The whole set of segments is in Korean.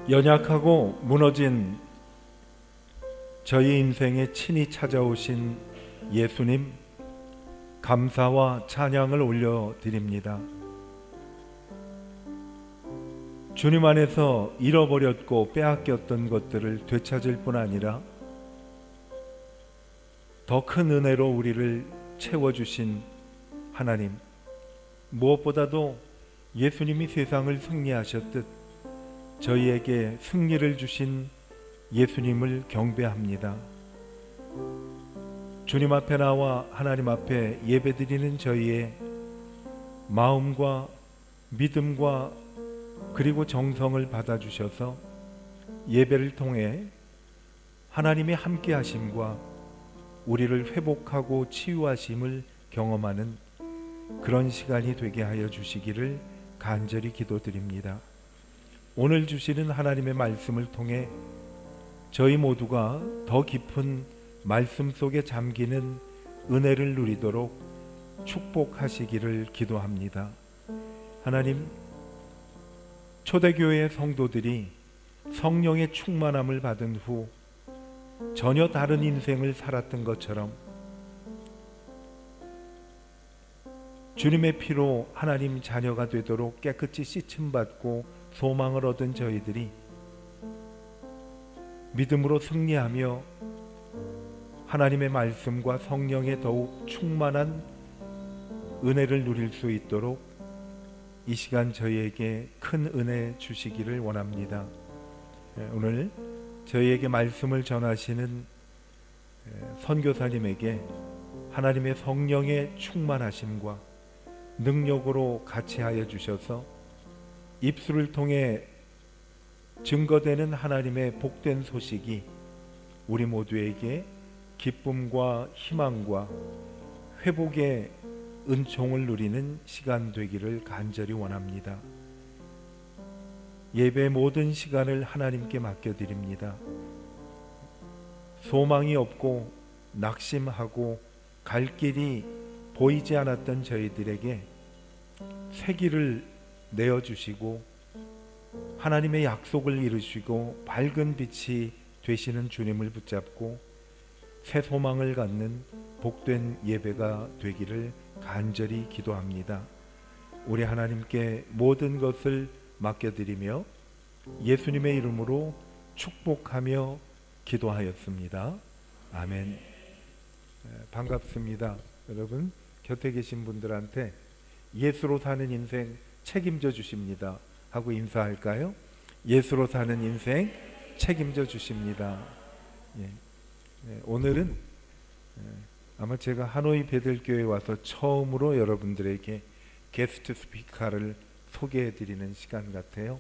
연약하고 무너진 저희 인생에 친히 찾아오신 예수님, 감사와 찬양을 올려드립니다. 주님 안에서 잃어버렸고 빼앗겼던 것들을 되찾을 뿐 아니라 더 큰 은혜로 우리를 채워주신 하나님, 무엇보다도 예수님이 세상을 승리하셨듯 저희에게 승리를 주신 예수님을 경배합니다. 주님 앞에 나와 하나님 앞에 예배드리는 저희의 마음과 믿음과 그리고 정성을 받아주셔서 예배를 통해 하나님의 함께 하심과 우리를 회복하고 치유하심을 경험하는 그런 시간이 되게 하여 주시기를 간절히 기도드립니다. 오늘 주시는 하나님의 말씀을 통해 저희 모두가 더 깊은 말씀 속에 잠기는 은혜를 누리도록 축복하시기를 기도합니다. 하나님, 초대교회의 성도들이 성령의 충만함을 받은 후 전혀 다른 인생을 살았던 것처럼 주님의 피로 하나님 자녀가 되도록 깨끗이 씻음받고 소망을 얻은 저희들이 믿음으로 승리하며 하나님의 말씀과 성령에 더욱 충만한 은혜를 누릴 수 있도록 이 시간 저희에게 큰 은혜 주시기를 원합니다. 오늘 저희에게 말씀을 전하시는 선교사님에게 하나님의 성령의 충만하심과 능력으로 같이 하여 주셔서 입술을 통해 증거되는 하나님의 복된 소식이 우리 모두에게 기쁨과 희망과 회복의 은총을 누리는 시간 되기를 간절히 원합니다. 예배 모든 시간을 하나님께 맡겨드립니다. 소망이 없고 낙심하고 갈 길이 보이지 않았던 저희들에게 새 길을 내어주시고 하나님의 약속을 이루시고 밝은 빛이 되시는 주님을 붙잡고 새 소망을 갖는 복된 예배가 되기를 간절히 기도합니다. 우리 하나님께 모든 것을 맡겨드리며 예수님의 이름으로 축복하며 기도하였습니다. 아멘. 반갑습니다. 여러분, 곁에 계신 분들한테 예수로 사는 인생 책임져 주십니다 하고 인사할까요? 예수로 사는 인생 책임져 주십니다. 오늘은 아마 제가 하노이 베들교회에 와서 처음으로 여러분들에게 게스트 스피커를 소개해 드리는 시간 같아요.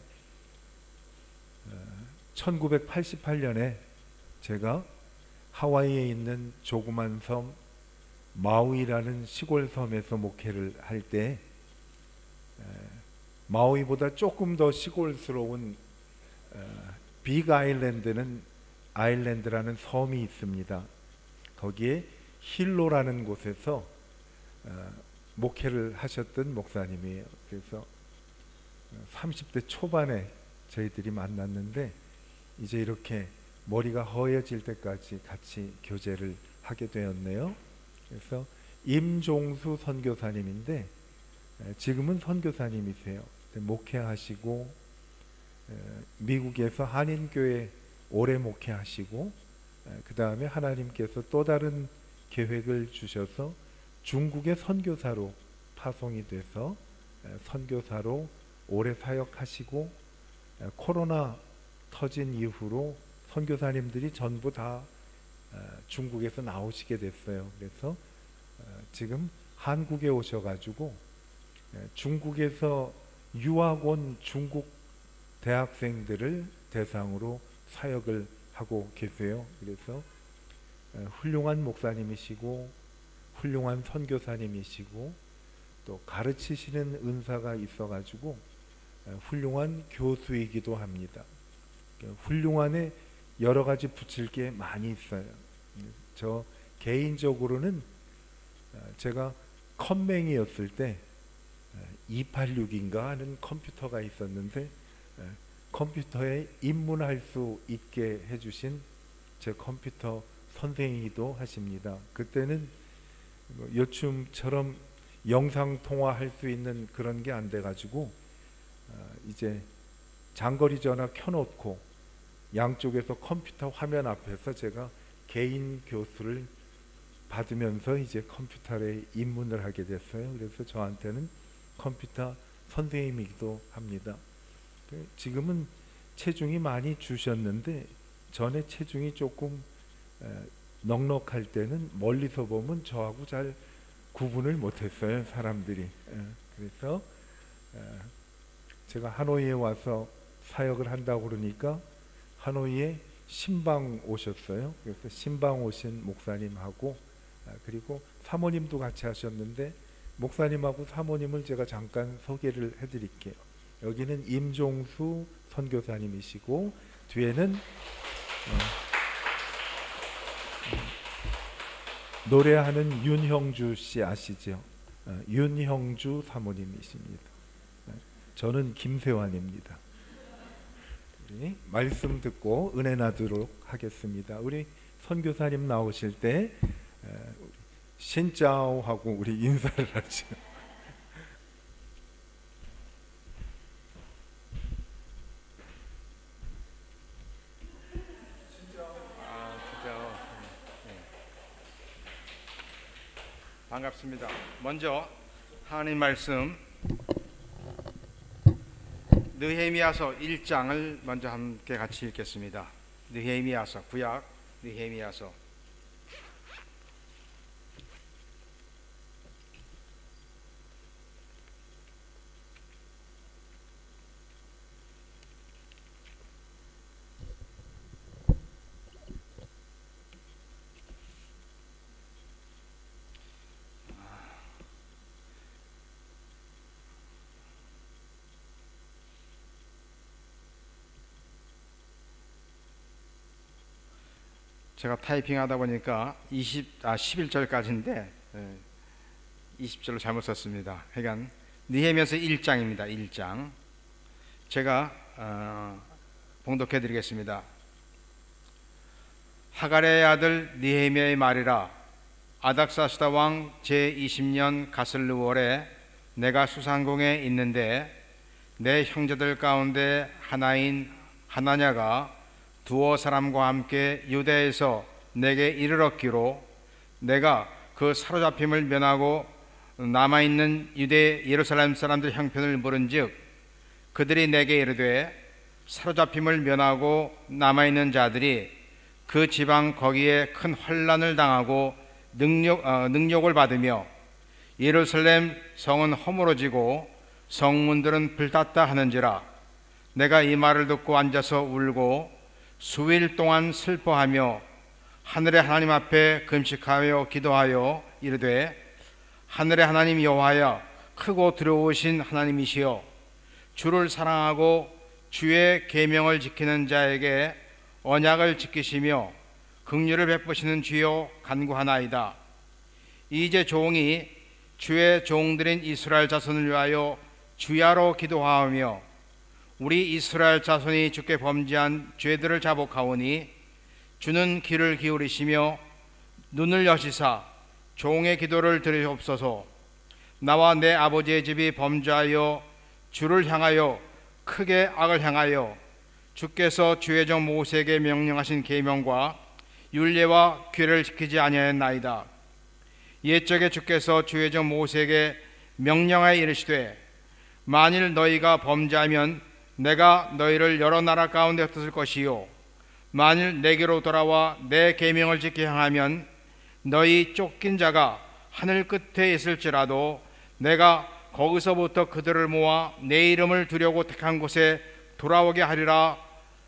1988년에 제가 하와이에 있는 조그만 섬 마우이라는 시골 섬에서 목회를 할 때 마우이보다 조금 더 시골스러운 빅 아일랜드라는 섬이 있습니다. 거기에 힐로라는 곳에서 목회를 하셨던 목사님이에요. 그래서 30대 초반에 저희들이 만났는데 이제 이렇게 머리가 허해질 때까지 같이 교제를 하게 되었네요. 그래서 임종수 선교사님인데 지금은 선교사님이세요. 목회하시고 미국에서 한인교회 오래 목회하시고 그 다음에 하나님께서 또 다른 계획을 주셔서 중국의 선교사로 파송이 돼서 선교사로 오래 사역하시고 코로나 터진 이후로 선교사님들이 전부 다 중국에서 나오시게 됐어요. 그래서 지금 한국에 오셔가지고 중국에서 유학 온 중국 대학생들을 대상으로 사역을 하고 계세요. 그래서 훌륭한 목사님이시고 훌륭한 선교사님이시고 또 가르치시는 은사가 있어가지고 훌륭한 교수이기도 합니다. 훌륭한에 여러 가지 붙일 게 많이 있어요. 저 개인적으로는 제가 컴맹이었을 때 286인가 하는 컴퓨터가 있었는데 컴퓨터에 입문할 수 있게 해주신 제 컴퓨터 선생이기도 하십니다. 그때는 요즘처럼 영상 통화할 수 있는 그런 게 안 돼가지고 이제 장거리 전화 켜놓고 양쪽에서 컴퓨터 화면 앞에서 제가 개인 교수를 받으면서 이제 컴퓨터에 입문을 하게 됐어요. 그래서 저한테는 컴퓨터 선생님이기도 합니다. 지금은 체중이 많이 주셨는데 전에 체중이 조금 넉넉할 때는 멀리서 보면 저하고 잘 구분을 못했어요, 사람들이. 그래서 제가 하노이에 와서 사역을 한다고 그러니까 하노이에 신방 오셨어요. 그래서 신방 오신 목사님하고 그리고 사모님도 같이 하셨는데 목사님하고 사모님을 제가 잠깐 소개를 해드릴게요. 여기는 임종수 선교사님이시고 뒤에는 노래하는 윤형주 씨 아시죠? 윤형주 사모님이십니다. 저는 김세환입니다. 우리 말씀 듣고 은혜 나도록 하겠습니다. 우리 선교사님 나오실 때 신짜오 하고 우리 인사를 하죠. 반갑습니다. 먼저 하나님 말씀 느헤미야서 1장을 먼저 함께 같이 읽겠습니다. 느헤미야서, 구약 느헤미야서. 제가 타이핑하다 보니까 11절까지인데 20절로 잘못 썼습니다. 그러니까 느헤미야서 1장입니다. 1장. 제가 봉독해 드리겠습니다. 하갈의 아들 느헤미야의 말이라. 아닥사스다 왕 제20년 가슬루월에 내가 수상궁에 있는데 내 형제들 가운데 하나인 하나냐가 두어 사람과 함께 유대에서 내게 이르렀기로 내가 그 사로잡힘을 면하고 남아있는 유대 예루살렘 사람들 형편을 물은즉 그들이 내게 이르되 사로잡힘을 면하고 남아있는 자들이 그 지방 거기에 큰 환난을 당하고 능욕을 받으며 예루살렘 성은 허물어지고 성문들은 불탔다 하는지라. 내가 이 말을 듣고 앉아서 울고 수일 동안 슬퍼하며 하늘의 하나님 앞에 금식하여 기도하여 이르되 하늘의 하나님 여호와여, 크고 두려우신 하나님이시여, 주를 사랑하고 주의 계명을 지키는 자에게 언약을 지키시며 긍휼을 베푸시는 주여 간구하나이다. 이제 종이 주의 종들인 이스라엘 자손을 위하여 주야로 기도하오며 우리 이스라엘 자손이 주께 범죄한 죄들을 자복하오니 주는 귀를 기울이시며 눈을 여시사 종의 기도를 들으옵소서. 나와 내 아버지의 집이 범죄하여 주를 향하여 크게 악을 향하여 주께서 주의 종 모세에게 명령하신 계명과 율례와 규례를 지키지 아니하였나이다. 옛적에 주께서 주의 종 모세에게 명령하여 이르시되 만일 너희가 범죄하면 내가 너희를 여러 나라 가운데 흩을 것이요 만일 내게로 돌아와 내 계명을 지켜 행하면 너희 쫓긴 자가 하늘 끝에 있을지라도 내가 거기서부터 그들을 모아 내 이름을 두려고 택한 곳에 돌아오게 하리라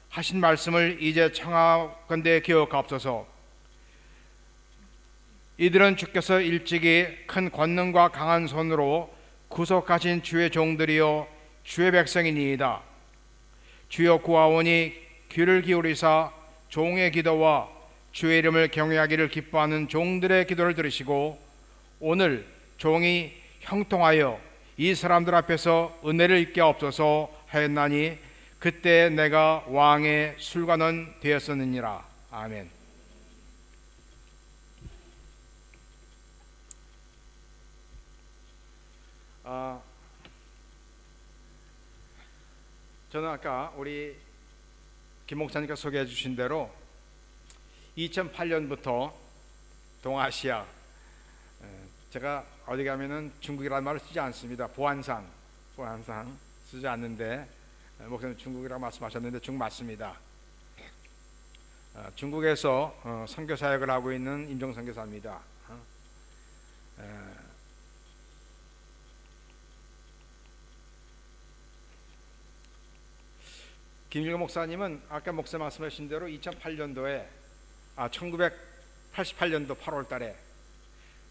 하신 말씀을 이제 청하건대 기억하옵소서. 이들은 주께서 일찍이 큰 권능과 강한 손으로 구속하신 주의 종들이요 주의 백성이니이다. 주여 구하오니 귀를 기울이사 종의 기도와 주의 이름을 경외하기를 기뻐하는 종들의 기도를 들으시고 오늘 종이 형통하여 이 사람들 앞에서 은혜를 입게 하옵소서 하였나니 그때 내가 왕의 술관원 되었었느니라. 아멘. 저는 아까 우리 김 목사님께서 소개해 주신 대로 2008년부터 동아시아, 제가 어디 가면은 중국이라는 말을 쓰지 않습니다. 보안상 쓰지 않는데, 목사님 중국이라고 말씀하셨는데 중국 맞습니다. 중국에서 선교 사역을 하고 있는 임종 선교사입니다. 김일구 목사님은 아까 목사 말씀하신 대로 2008년도에 1988년도 8월 달에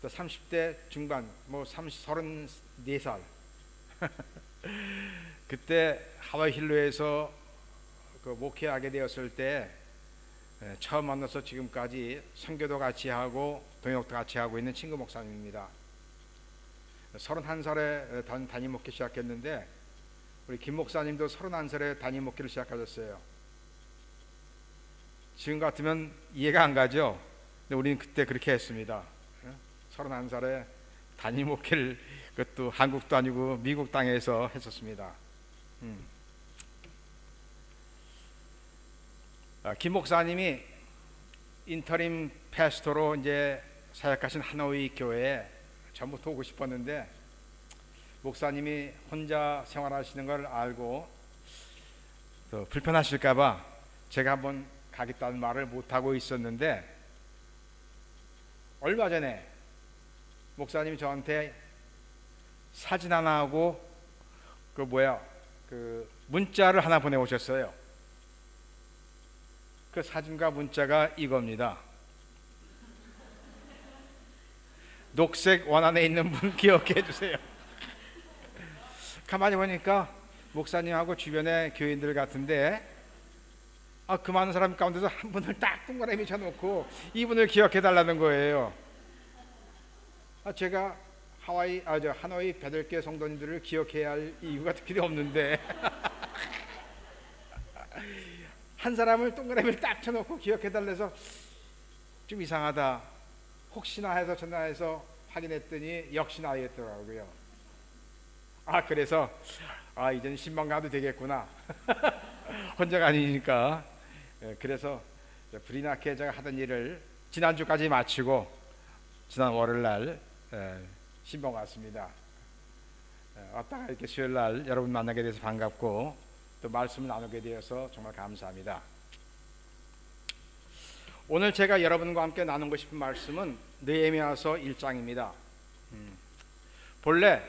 30대 중반, 34살 그때 하와이 힐로에서 그 목회하게 되었을 때 처음 만나서 지금까지 선교도 같이 하고 동역도 같이 하고 있는 친구 목사님입니다. 31살에 단임 목회 시작했는데 우리 김 목사님도 31살에 단임 목회를 시작하셨어요. 지금 같으면 이해가 안 가죠. 근데 우리는 그때 그렇게 했습니다. 31살에 단임 목회를, 그것도 한국도 아니고 미국 땅에서 했었습니다. 김 목사님이 인터림 패스토로 이제 사역하신 하노이 교회에 전부터 오고 싶었는데, 목사님이 혼자 생활하시는 걸 알고 또 불편하실까봐 제가 한번 가겠다는 말을 못하고 있었는데, 얼마 전에 목사님이 저한테 사진 하나 하고 그 문자를 하나 보내오셨어요. 그 사진과 문자가 이겁니다. 녹색 원안에 있는 분 기억해 주세요. 가만히 보니까 목사님하고 주변의 교인들 같은데, 그 많은 사람 가운데서 한 분을 딱 동그라미 쳐놓고 이분을 기억해 달라는 거예요. 제가 하노이 베들게 성도님들을 기억해야 할 이유가 특별히 없는데 한 사람을 동그라미를 딱 쳐놓고 기억해 달래서 좀 이상하다, 혹시나 해서 전화해서 확인했더니 역시 나였더라고요. 그래서 이제는 신방 가도 되겠구나. 혼자가 아니니까. 그래서 불이 나게 제가 하던 일을 지난주까지 마치고 지난 월요일날 신방 왔습니다. 왔다가 이렇게 수요일날 여러분 만나게 돼서 반갑고 또 말씀을 나누게 되어서 정말 감사합니다. 오늘 제가 여러분과 함께 나누고 싶은 말씀은 느헤미야서 1장입니다. 본래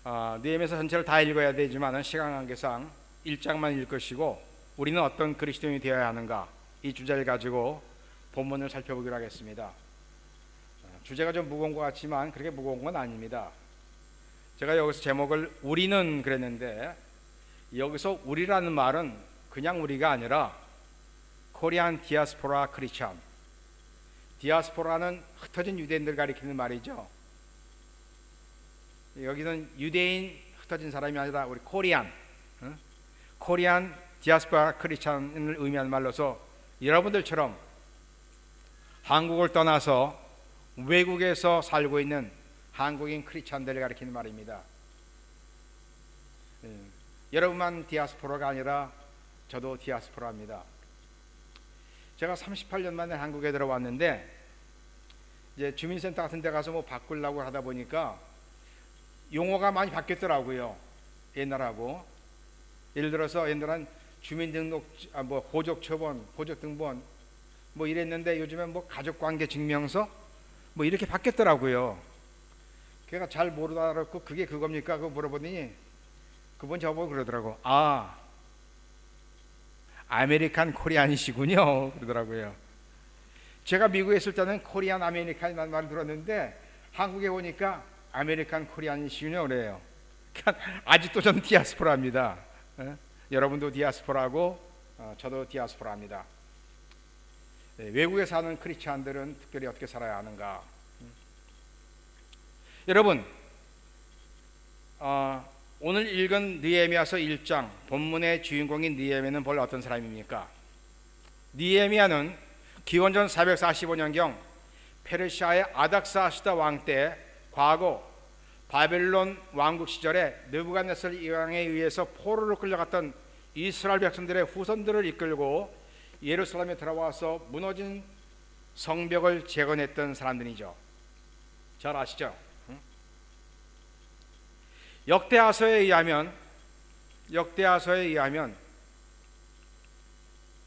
느헤미야서 전체를 다 읽어야 되지만 시간 관계상 1장만 읽을 것이고, 우리는 어떤 그리스도인이 되어야 하는가, 이 주제를 가지고 본문을 살펴보기로 하겠습니다. 주제가 좀 무거운 것 같지만 그렇게 무거운 건 아닙니다. 제가 여기서 제목을 우리는 그랬는데, 여기서 우리라는 말은 그냥 우리가 아니라 코리안 디아스포라 크리스천, 디아스포라는 흩어진 유대인들 가리키는 말이죠. 여기는 유대인 흩어진 사람이 아니라 우리 코리안 디아스포라 크리스천을 의미하는 말로서 여러분들처럼 한국을 떠나서 외국에서 살고 있는 한국인 크리스천들을 가리키는 말입니다. 여러분만 디아스포라가 아니라 저도 디아스포라입니다. 제가 38년 만에 한국에 들어왔는데, 이제 주민센터 같은 데 가서 바꾸려고 하다 보니까 용어가 많이 바뀌었더라고요. 옛날하고. 예를 들어서 옛날엔 주민등록, 호적초본, 호적등본 이랬는데 요즘엔 가족관계증명서 이렇게 바뀌었더라고요. 걔가 잘 모르다 알았고 그게 그겁니까? 그거 물어보더니 그분 저보고 그러더라고. 아메리칸 코리안이시군요 그러더라고요. 제가 미국에 있을 때는 코리안 아메리칸이라는 말을 들었는데 한국에 오니까 아메리칸 코리안이시군요 그래요. 그러니까 아직도 저는 디아스포라입니다. 여러분도 디아스포라고 저도 디아스포라입니다. 외국에 사는 크리스찬들은 특별히 어떻게 살아야 하는가? 여러분, 오늘 읽은 느헤미야서 1장 본문의 주인공인 느헤미야는 본래 어떤 사람입니까? 느헤미야는 기원전 445년경 페르시아의 아닥사시다 왕 때 과거 바벨론 왕국 시절에 느부갓네살 왕에 의해서 포로로 끌려갔던 이스라엘 백성들의 후손들을 이끌고 예루살렘에 들어와서 무너진 성벽을 재건했던 사람들이죠. 잘 아시죠? 역대하서에 의하면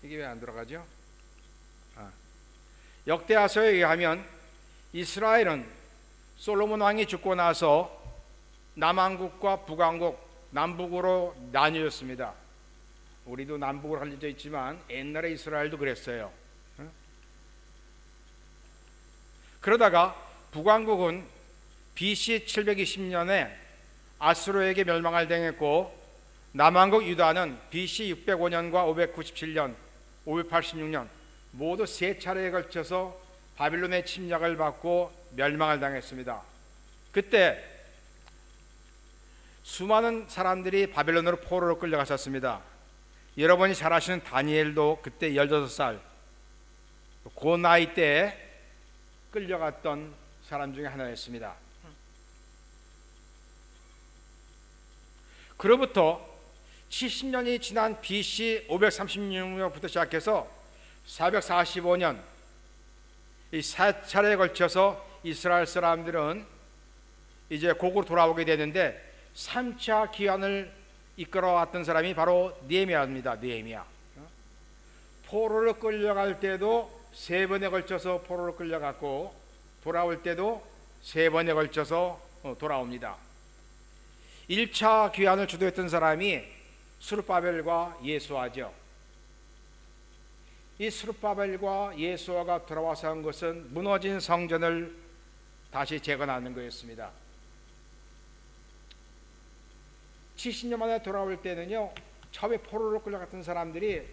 이게 왜 안 들어가죠? 역대하서에 의하면 이스라엘은 솔로몬 왕이 죽고 나서 남왕국과 북왕국, 남북으로 나뉘었습니다. 우리도 남북으로 갈려져 있지만 옛날에 이스라엘도 그랬어요. 그러다가 북왕국은 BC 720년에 아수르에게 멸망을 당했고, 남왕국 유다는 BC 605년과 597년, 586년 모두 세 차례에 걸쳐서 바빌론의 침략을 받고 멸망을 당했습니다. 그때 수많은 사람들이 바빌론으로 포로로 끌려갔었습니다. 여러분이 잘 아시는 다니엘도 그때 16살, 그 나이 때에 끌려갔던 사람 중에 하나였습니다. 그로부터 70년이 지난 BC 536년부터 시작해서 445년 이 세 차례에 걸쳐서 이스라엘 사람들은 이제 고국으로 돌아오게 되는데 3차 기한을 이끌어왔던 사람이 바로 느헤미야입니다. 느헤미야. 포로로 끌려갈 때도 3번에 걸쳐서 포로로 끌려갔고, 돌아올 때도 3번에 걸쳐서 돌아옵니다. 1차 귀환을 주도했던 사람이 스룹바벨과 예수아죠. 이 스룹바벨과 예수아가 돌아와서 한 것은 무너진 성전을 다시 재건하는 거였습니다. 70년 만에 돌아올 때는요, 처음에 포로로 끌려갔던 사람들이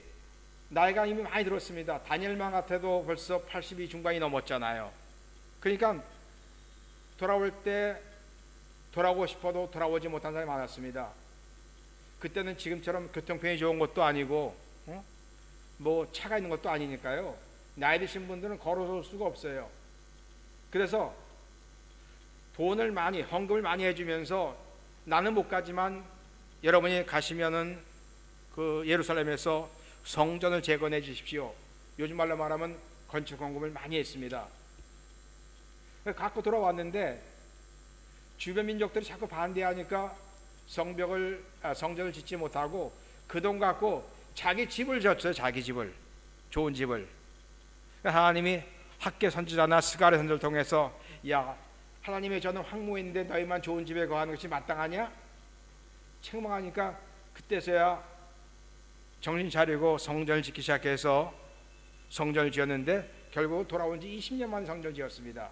나이가 이미 많이 들었습니다. 다니엘만 같아도 벌써 80이 중반이 넘었잖아요. 그러니까 돌아올 때 돌아오고 싶어도 돌아오지 못한 사람이 많았습니다. 그때는 지금처럼 교통편이 좋은 것도 아니고 뭐 차가 있는 것도 아니니까요, 나이 드신 분들은 걸어서 올 수가 없어요. 그래서 돈을 많이, 헌금을 많이 해주면서 나는 못 가지만 여러분이 가시면은 그 예루살렘에서 성전을 재건해 주십시오. 요즘 말로 말하면 건축 헌금을 많이 했습니다. 갖고 돌아왔는데 주변 민족들이 자꾸 반대하니까 성전을 짓지 못하고 그 돈 갖고 자기 집을 졌어요. 자기 집을, 좋은 집을. 하나님이 학계 선지자나 스가랴 선지자를 통해서, 야, 하나님의 저는 황무인데 너희만 좋은 집에 거하는 것이 마땅하냐? 책망하니까 그때서야 정신 차리고 성전을 짓기 시작해서 성전을 지었는데 결국 돌아온 지 20년 만에 성전을 지었습니다.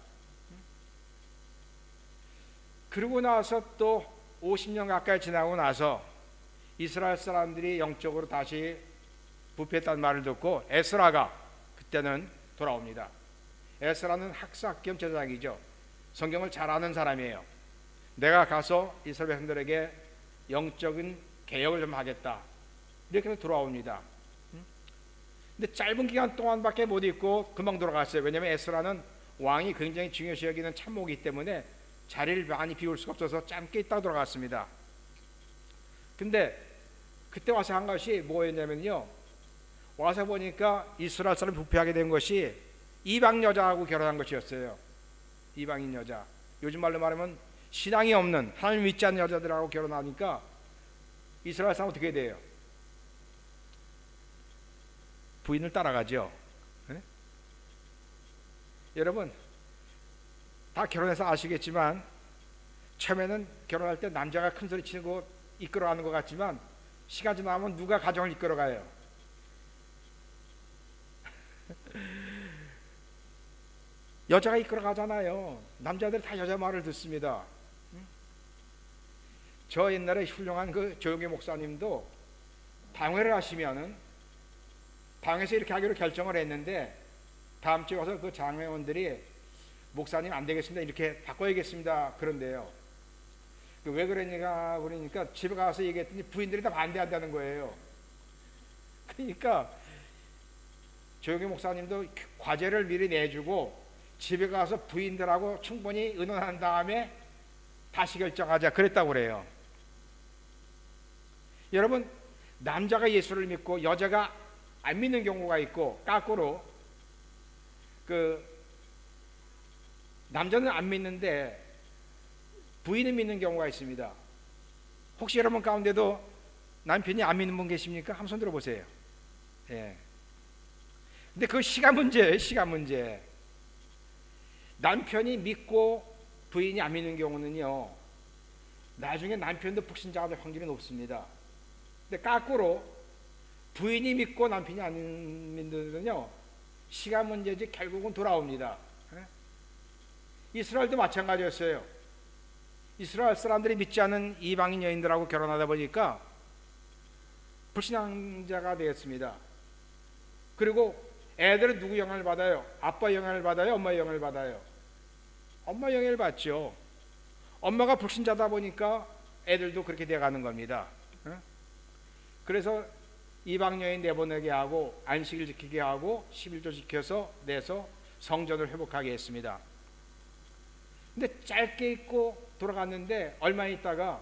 그러고 나서 또 50년 가까이 지나고 나서 이스라엘 사람들이 영적으로 다시 부패했다는 말을 듣고 에스라가 그때는 돌아옵니다. 에스라는 학사 겸 제사장이죠. 성경을 잘 아는 사람이에요. 내가 가서 이스라엘 백성들에게 영적인 개혁을 좀 하겠다, 이렇게 해서 돌아옵니다. 근데 짧은 기간 동안밖에 못 있고 금방 돌아갔어요. 왜냐하면 에스라는 왕이 굉장히 중요시 여기는 참모이기 때문에 자리를 많이 비울 수가 없어서 짧게 있다가 돌아갔습니다. 근데 그때 와서 한 것이 뭐였냐면요, 와서 보니까 이스라엘 사람이 부패하게 된 것이 이방 여자하고 결혼한 것이었어요. 이방인 여자, 요즘 말로 말하면 신앙이 없는, 하나님 믿지 않는 여자들하고 결혼하니까 이스라엘 사람 어떻게 돼요? 부인을 따라가죠. 네? 여러분 다 결혼해서 아시겠지만 처음에는 결혼할 때 남자가 큰 소리 치고 이끌어가는 것 같지만 시간 지나면 누가 가정을 이끌어가요? 여자가 이끌어가잖아요. 남자들이 다 여자 말을 듣습니다. 저 옛날에 훌륭한 그 조용기 목사님도 방회를 하시면은 방에서 이렇게 하기로 결정을 했는데 다음 주에 와서 그 장회원들이 목사님 안 되겠습니다, 이렇게 바꿔야겠습니다, 그런데요, 왜 그러니까 집에 가서 얘기했더니 부인들이 다 반대한다는 거예요. 그러니까 조용희 목사님도 과제를 미리 내주고 집에 가서 부인들하고 충분히 의논한 다음에 다시 결정하자 그랬다고 그래요. 여러분, 남자가 예수를 믿고 여자가 안 믿는 경우가 있고, 거꾸로 남자는 안 믿는데 부인은 믿는 경우가 있습니다. 혹시 여러분 가운데도 남편이 안 믿는 분 계십니까? 한번 손 들어보세요. 예. 근데 그 시간 문제예요. 시간 문제. 남편이 믿고 부인이 안 믿는 경우는요, 나중에 남편도 불신자가 될 확률이 높습니다. 근데 거꾸로 부인이 믿고 남편이 안 믿는는요, 시간 문제지 결국은 돌아옵니다. 이스라엘도 마찬가지였어요. 이스라엘 사람들이 믿지 않은 이방인 여인들하고 결혼하다 보니까 불신앙자가 되었습니다. 그리고 애들은 누구 영향을 받아요? 아빠 영향을 받아요? 엄마 영향을 받아요? 엄마 영향을 받죠. 엄마가 불신자다 보니까 애들도 그렇게 돼가는 겁니다. 그래서 이방 여인 내보내게 하고 안식일 지키게 하고 11조 지켜서 내서 성전을 회복하게 했습니다. 근데 짧게 있고 돌아갔는데 얼마 있다가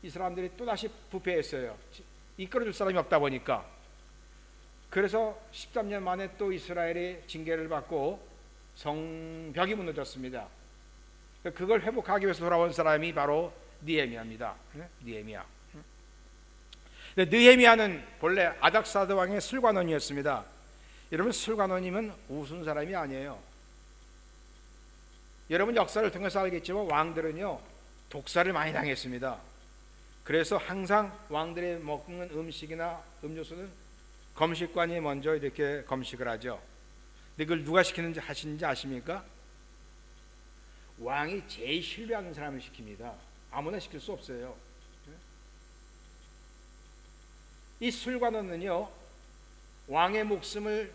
이 사람들이 또다시 부패했어요. 이끌어줄 사람이 없다 보니까. 그래서 13년 만에 또 이스라엘이 징계를 받고 성벽이 무너졌습니다. 그걸 회복하기 위해서 돌아온 사람이 바로 느헤미야입니다. 느헤미야. 느헤미야는 본래 아닥사드 왕의 슬관원이었습니다. 여러분, 슬관원이면 우스운 사람이 아니에요. 여러분 역사를 통해서 알겠지만 왕들은요, 독사를 많이 당했습니다. 그래서 항상 왕들이 먹는 음식이나 음료수는 검식관이 먼저 이렇게 검식을 하죠. 근데 그걸 누가 시키는지 하시는지 아십니까? 왕이 제일 신뢰하는 사람을 시킵니다. 아무나 시킬 수 없어요. 이 술관원은요, 왕의 목숨을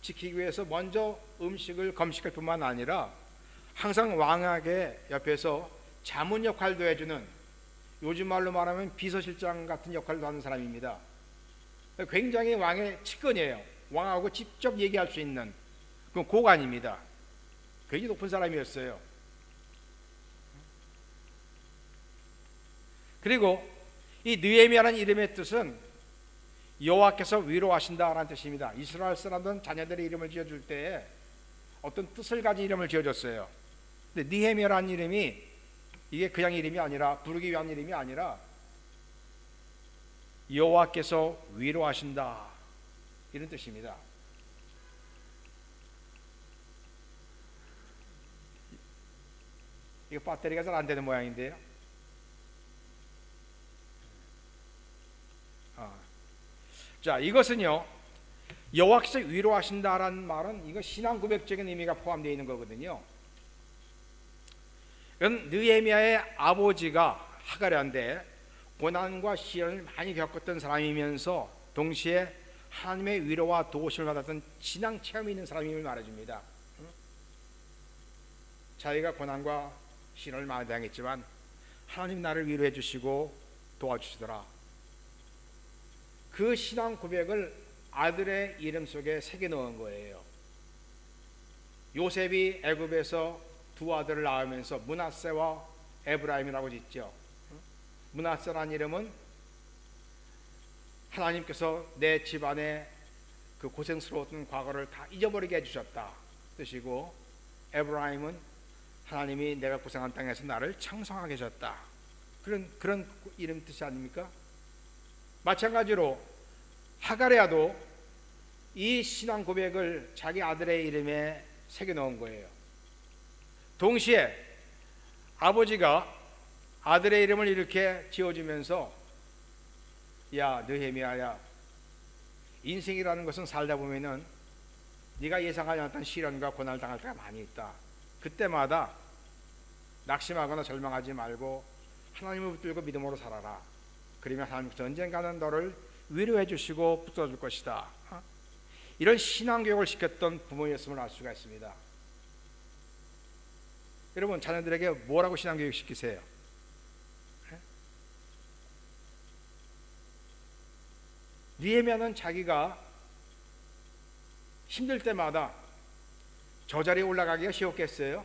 지키기 위해서 먼저 음식을 검식할 뿐만 아니라 항상 왕에게 옆에서 자문 역할도 해주는, 요즘 말로 말하면 비서실장 같은 역할도 하는 사람입니다. 굉장히 왕의 측근이에요. 왕하고 직접 얘기할 수 있는 그건 고관입니다. 굉장히 높은 사람이었어요. 그리고 이 느헤미야라는 이름의 뜻은 여호와께서 위로하신다라는 뜻입니다. 이스라엘 사람들은 자녀들의 이름을 지어줄 때 어떤 뜻을 가진 이름을 지어줬어요. 근데 느헤미야라는 이름이 이게 그냥 이름이 아니라, 부르기 위한 이름이 아니라 여호와께서 위로하신다 이런 뜻입니다. 이거 배터리가 잘 안 되는 모양인데요. 자, 이것은요, 여호와께서 위로하신다라는 말은 이거 신앙 고백적인 의미가 포함되어 있는 거거든요. 이건 느헤미야의 아버지가 하가랴인데 고난과 시련을 많이 겪었던 사람이면서 동시에 하나님의 위로와 도우심을 받았던 신앙 체험이 있는 사람임을 말해줍니다. 자기가 고난과 시련을 많이 당했지만 하나님 나를 위로해 주시고 도와주시더라. 그 신앙 고백을 아들의 이름 속에 새겨 넣은 거예요. 요셉이 애굽에서 두 아들을 낳으면서 므낫세와 에브라임이라고 짓죠. 므낫세라는 이름은 하나님께서 내 집안의 그 고생스러웠던 과거를 다 잊어버리게 해주셨다 뜻이고, 에브라임은 하나님이 내가 고생한 땅에서 나를 창성하게 해줬다, 그런 이름 뜻이 아닙니까? 마찬가지로 하가랴도 이 신앙 고백을 자기 아들의 이름에 새겨 넣은 거예요. 동시에 아버지가 아들의 이름을 이렇게 지어주면서, 야 느헤미야야, 인생이라는 것은 살다 보면은 네가 예상하지 않았던 시련과 고난을 당할 때가 많이 있다. 그때마다 낙심하거나 절망하지 말고 하나님을 붙들고 믿음으로 살아라. 그러면 하나님께서 언젠가는 너를 위로해 주시고 붙들어줄 것이다. 이런 신앙교육을 시켰던 부모였음을 알 수가 있습니다. 여러분, 자녀들에게 뭐라고 신앙교육 시키세요? 느헤미야는 자기가 힘들 때마다 저 자리에 올라가기가 쉬웠겠어요?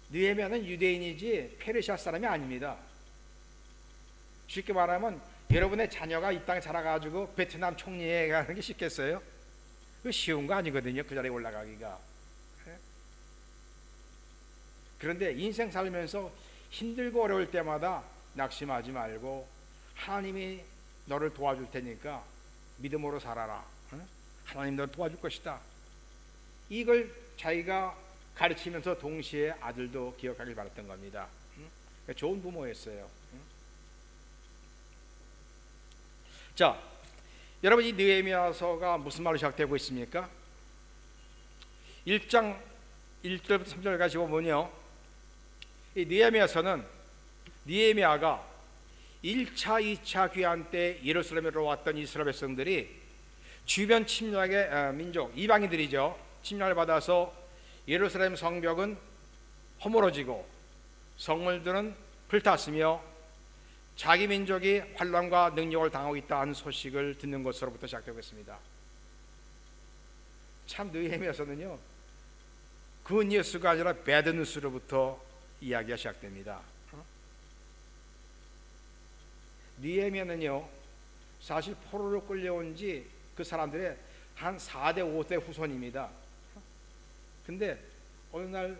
느헤미야는 유대인이지 페르시아 사람이 아닙니다. 쉽게 말하면 여러분의 자녀가 이 땅에 자라가지고 베트남 총리에 가는 게 쉽겠어요? 그 쉬운 거 아니거든요. 그 자리에 올라가기가. 그런데 인생 살면서 힘들고 어려울 때마다 낙심하지 말고 하나님이 너를 도와줄 테니까 믿음으로 살아라. 하나님 너를 도와줄 것이다. 이걸 자기가 가르치면서 동시에 아들도 기억하길 바랐던 겁니다. 좋은 부모였어요. 자, 여러분, 이 느헤미야서가 무슨 말로 시작되고 있습니까? 1장 1절부터 3절까지 보면요, 이 느헤미야서는 느헤미야가 1차, 2차 귀환 때 예루살렘으로 왔던 이스라엘 백성들이 주변 침략의 민족, 이방인들이죠, 침략을 받아서 예루살렘 성벽은 허물어지고 성물들은 불탔으며 자기 민족이 환난과 능력을 당하고 있다는 소식을 듣는 것으로부터 시작되고 있습니다. 참 느헤미야서는요, 굿뉴스가 아니라 배드뉴스로부터 이야기가 시작됩니다. 느헤미야는요, 사실 포로로 끌려온 지 그 사람들의 한 4대 5대 후손입니다. 근데 어느 날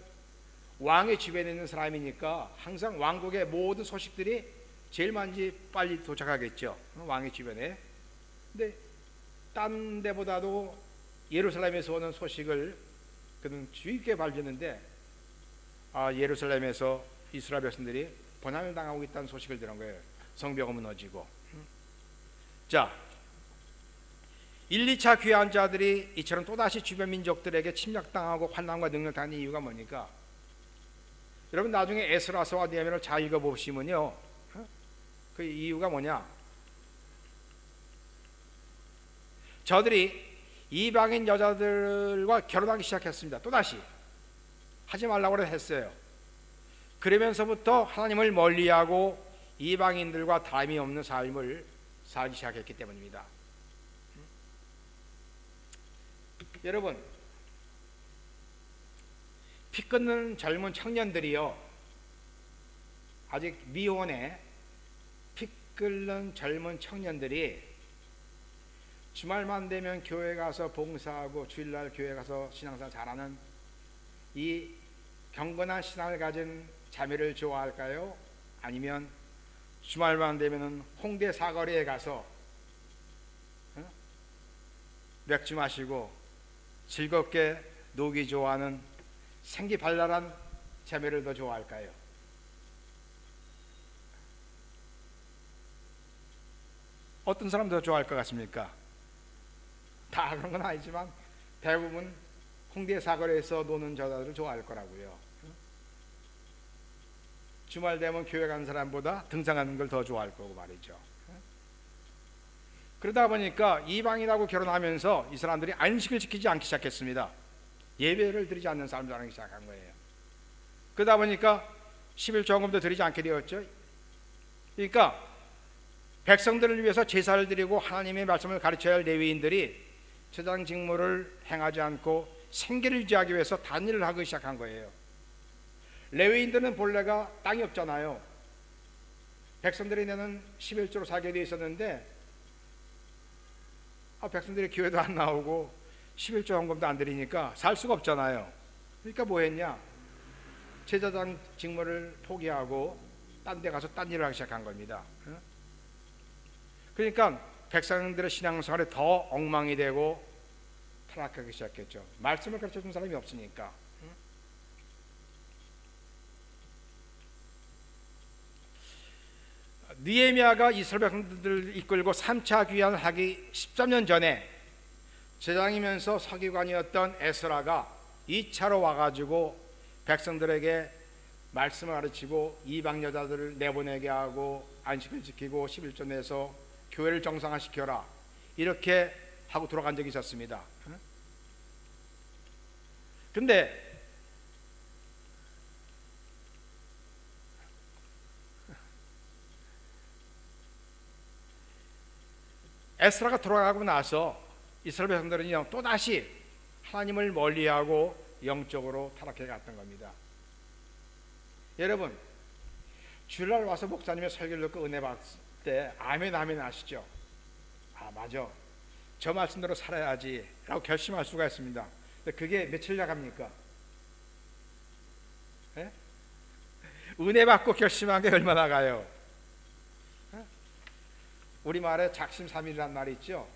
왕의 주변에 있는 사람이니까 항상 왕국의 모든 소식들이 제일 많이 빨리 도착하겠죠, 왕의 주변에. 근데 딴 데보다도 예루살렘에서 오는 소식을 그는 주의 깊게 발견했는데, 예루살렘에서 이스라엘 백성들이 고난을 당하고 있다는 소식을 들은 거예요. 성벽이 무너지고. 자, 1, 2차 귀환 자들이 이처럼 또다시 주변 민족들에게 침략당하고 환난과 능력을 당하는 이유가 뭐니까? 여러분, 나중에 에스라서와 느헤미야를 잘 읽어보시면요, 그 이유가 뭐냐? 저들이 이방인 여자들과 결혼하기 시작했습니다. 또다시 하지 말라고 했어요. 그러면서부터 하나님을 멀리하고 이방인들과 다름이 없는 삶을 살기 시작했기 때문입니다. 여러분, 피 끊는 젊은 청년들이요, 아직 미혼의 피 끓는 젊은 청년들이 주말만 되면 교회 가서 봉사하고 주일날 교회 가서 신앙생활 잘하는 이 경건한 신앙을 가진 자매를 좋아할까요? 아니면 주말만 되면 홍대 사거리에 가서 맥주 마시고 즐겁게 놀기 좋아하는 생기 발랄한 자매를 더 좋아할까요? 어떤 사람 더 좋아할 것 같습니까? 다 그런 건 아니지만 대부분 홍대 사거리에서 노는 여자들을 좋아할 거라고요. 주말 되면 교회 가는 사람보다 등산하는 걸 더 좋아할 거고 말이죠. 그러다 보니까 이방인하고 결혼하면서 이 사람들이 안식을 지키지 않기 시작했습니다. 예배를 드리지 않는 사람들 하기 시작한 거예요. 그러다 보니까 11조금도 드리지 않게 되었죠. 그러니까 백성들을 위해서 제사를 드리고 하나님의 말씀을 가르쳐야 할 레위인들이 제사장 직무를 행하지 않고 생계를 유지하기 위해서 다른 일을 하기 시작한 거예요. 레위인들은 본래가 땅이 없잖아요. 백성들이 내는 11조로 살게 되어 있었는데 백성들이 교회도 안 나오고 11조 헌금도 안 드리니까 살 수가 없잖아요. 그러니까 뭐 했냐? 제사장 직무를 포기하고 딴 데 가서 딴 일을 하기 시작한 겁니다. 그러니까 백성들의 신앙생활이 더 엉망이 되고 타락하기 시작했죠. 말씀을 가르쳐준 사람이 없으니까. 느헤미야가 이스라엘 백성들을 이끌고 3차 귀환을 하기 13년 전에 제장이면서 서기관이었던 에스라가 2차로 와가지고 백성들에게 말씀을 가르치고 이방 여자들을 내보내게 하고 안식을 지키고 11조 내서 교회를 정상화시켜라 이렇게 하고 돌아간 적이 있었습니다. 근데 에스라가 돌아가고 나서 이스라엘 백성들은요 또다시 하나님을 멀리하고 영적으로 타락해 갔던 겁니다. 여러분, 주일날 와서 목사님의 설교를 듣고 은혜 받을 때 아멘 아멘 하시죠? 아 맞아, 저 말씀대로 살아야지 라고 결심할 수가 있습니다. 근데 그게 며칠 나갑니까? 예? 은혜 받고 결심한 게 얼마나 가요? 예? 우리말에 작심삼일이라는 말이 있죠.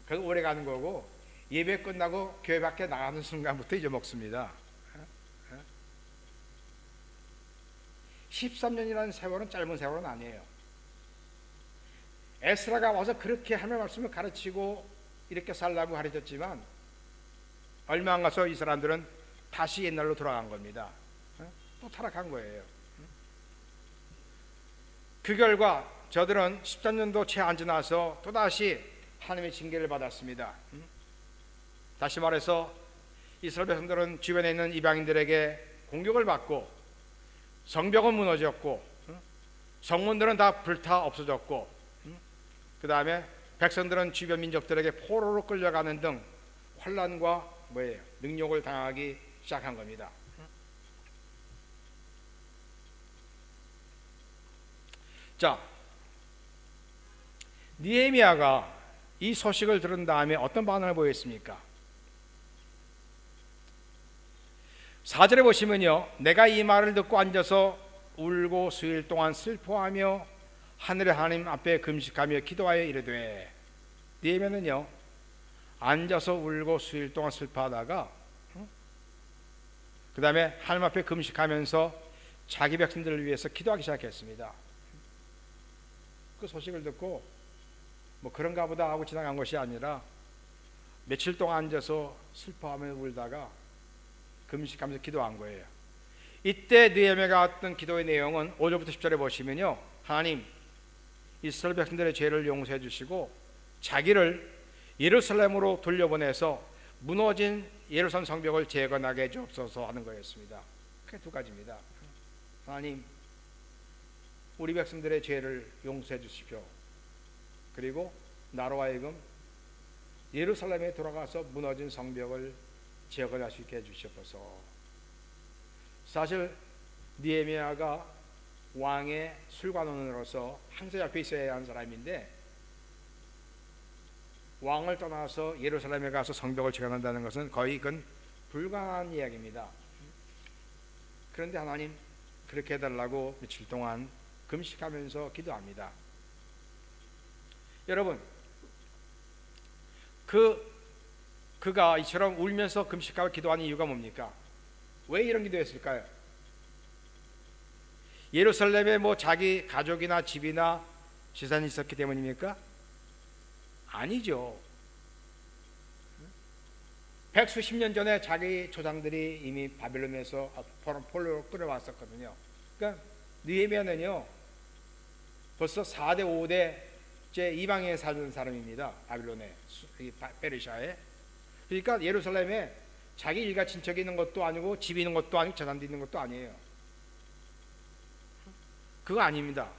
그래서 오래 가는 거고, 예배 끝나고 교회 밖에 나가는 순간부터 잊어먹습니다. 13년이라는 세월은 짧은 세월은 아니에요. 에스라가 와서 그렇게 하나님의 말씀을 가르치고 이렇게 살라고 가르쳤지만 얼마 안 가서 이 사람들은 다시 옛날로 돌아간 겁니다. 또 타락한 거예요. 그 결과 저들은 13년도 채 안 지나서 또다시 하나님의 징계를 받았습니다. 다시 말해서 이스라엘 백성들은 주변에 있는 이방인들에게 공격을 받고 성벽은 무너졌고 성문들은 다 불타 없어졌고, 그 다음에 백성들은 주변 민족들에게 포로로 끌려가는 등 환난과 능욕을 당하기 시작한 겁니다. 자, 느헤미야가 이 소식을 들은 다음에 어떤 반응을 보였습니까? 4절에 보시면요, 내가 이 말을 듣고 앉아서 울고 수일 동안 슬퍼하며 하늘의 하나님 앞에 금식하며 기도하여 이르되, 느헤미야는요 앉아서 울고 수일 동안 슬퍼하다가 그 다음에 하나님 앞에 금식하면서 자기 백성들을 위해서 기도하기 시작했습니다. 그 소식을 듣고 뭐 그런가 보다 하고 지나간 것이 아니라 며칠 동안 앉아서 슬퍼하며 울다가 금식하면서 기도한 거예요. 이때 느헤미야가 했던 기도의 내용은 5절부터 10절에 보시면요, 하나님 이스라엘 백성들의 죄를 용서해 주시고 자기를 예루살렘으로 돌려보내서 무너진 예루살렘 성벽을 재건하게 해 주옵소서 하는 거였습니다. 그게 두 가지입니다. 하나님, 우리 백성들의 죄를 용서해 주십시오. 그리고 나로 하여금 예루살렘에 돌아가서 무너진 성벽을 재건할 수 있게 해주시옵소서. 사실 느헤미야가 왕의 술관원으로서 항상 옆에 있어야 하는 사람인데, 왕을 떠나서 예루살렘에 가서 성벽을 재건한다는 것은 거의 그건 불가능한 이야기입니다. 그런데 하나님 그렇게 해달라고 며칠 동안 금식하면서 기도합니다. 여러분, 그가 이처럼 울면서 금식하고 기도하는 이유가 뭡니까? 왜 이런 기도했을까요? 예루살렘에 뭐 자기 가족이나 집이나 재산이 있었기 때문입니까? 아니죠. 백수십 년 전에 자기 조상들이 이미 바벨론에서 폴로로 끌어왔었거든요. 그러니까 느헤미야는요 벌써 4대 5대째 이방에 사는 사람입니다. 바빌론에, 페르시아에. 그러니까 예루살렘에 자기 일가 친척이 있는 것도 아니고 집이 있는 것도 아니고 재산도 있는 것도 아니에요. 그거 아닙니다.